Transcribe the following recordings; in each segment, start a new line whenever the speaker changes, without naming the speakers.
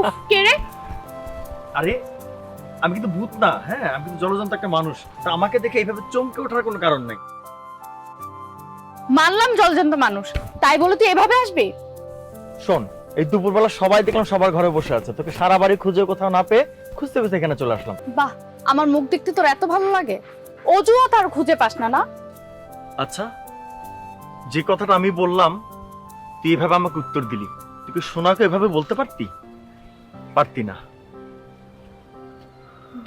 উফ, কে রে?
আরে আমি কিন্তু ভূত না, হ্যাঁ আমি কিন্তু জলজন্ত একটা মানুষ। তা আমাকে দেখে এইভাবে চমকে ওঠার কোনো কারণ নাই।
মানলাম জলজন্ত মানুষ, তাই বলে তুই এভাবে আসবি?
শোন, এই দুপুরবেলা সবাই দেখলাম সবার ঘরে বসে আছে, তোকে সারা বাড়ি খুঁজে কোথাও না পেয়ে খুঁজতে খুঁজতে এখানে চলে আসলাম।
বাহ, আমার মুখ দেখতে তোর এত ভালো লাগে? অজুও তার খুঁজে পাস না না?
আচ্ছা, যে কথাটা আমি বললাম তুই এভাবে আমাকে উত্তর দিলি, তুই কি সোনাকে এভাবে বলতে পারতি? পারতি না।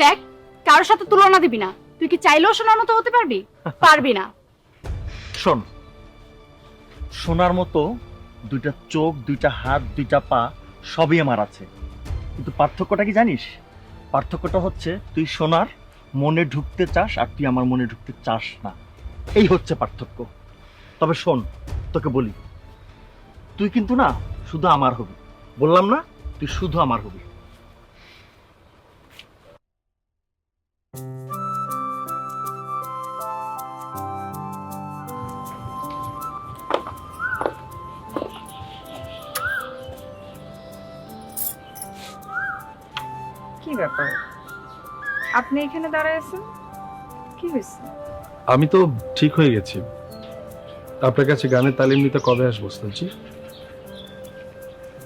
দেখ, কারোর সাথে তুলনা দিবি না। তুই কি চাইলেও সোনার মতো হতে পারবি? পারবি না।
শোন, সোনার মতো দুইটা চোখ, দুইটা হাত, দুইটা পা সবই আমার আছে, কিন্তু পার্থক্যটা কি জানিস? পার্থক্যটা হচ্ছে তুই সোনার মনে ঢুকতে চাস আর তুই আমার মনে ঢুকতে চাস না, এই হচ্ছে পার্থক্য। তবে শোন, তোকে বলি, তুই কিন্তু না শুধু আমার হবি, বললাম না তুই শুধু আমার হবি।
কি ব্যাপার, আপনি এখানে দাঁড়ায় আছেন? কি হয়েছে?
আমি তো ঠিক হয়ে গেছি। আপনার কাছে গানের তালিম নিতে কবে আসবো ওস্তাদজি?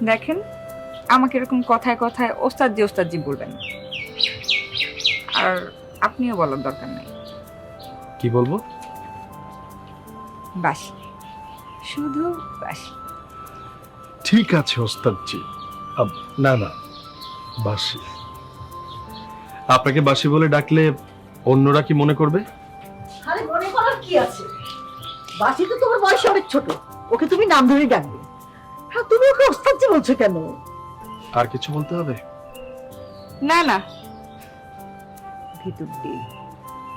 দেখেন, আমাকে এরকম কথায় কথায় ওস্তাদজি ওস্তাদজি বলবেন না। আর আপনিও বলার দরকার নেই।
কি বলবো?
বাসি, শুধু বাসি।
ঠিক আছে ওস্তাদজি। না না, বাসি। আপনাকে বাসি বলে ডাকলে অন্যরা কি মনে করবে?
আরে মনে করার কি আছে? বাসি তো তোমার বয়সে অনেক ছোট, ওকে তুমি নাম ধরে ডাকবে। হ্যাঁ, তুমি ওকে ওস্তাদজি বলছো কেন?
আর কিছু বলতে হবে?
না না,
ভিতর দিয়ে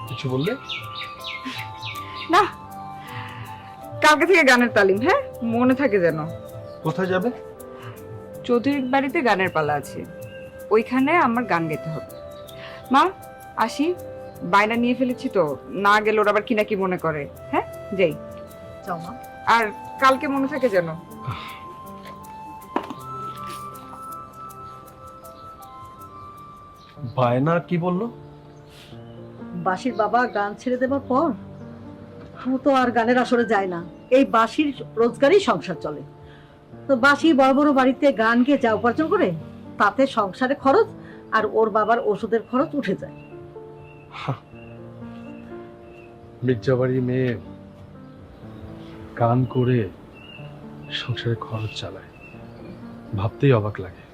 কিছু বললে?
না, কালকে থেকে গানের তালিম, হ্যাঁ মনে থাকে যেন।
কোথায় যাবে?
চৌধুরীর বাড়িতে গানের পালা আছে, ওইখানে আমার গান গাইতে হবে। মা, আসি, বায়না নিয়ে ফেলেছি তো, না গেলে ওরা আবার কি না কি মনে করে। হ্যাঁ যাই।
যাও মা।
আর কালকে মনে থাকে যেন।
বায়না কি বললো?
বাসির বাবা গান ছেড়ে দেবার পর ও তো আর গানের আসরে যায় না, এই বাসির রোজগারেই সংসার চলে। তো বাসি বড় বড় বাড়িতে গান গেয়ে যা উপার্জন করে, তাতে সংসারে খরচ আর ওর বাবার ওষুধের খরচ উঠে যায়।
মির্জাবাড়ি মেয়ে গান করে সংসারে খরচ চালায়, ভাবতেই অবাক লাগে।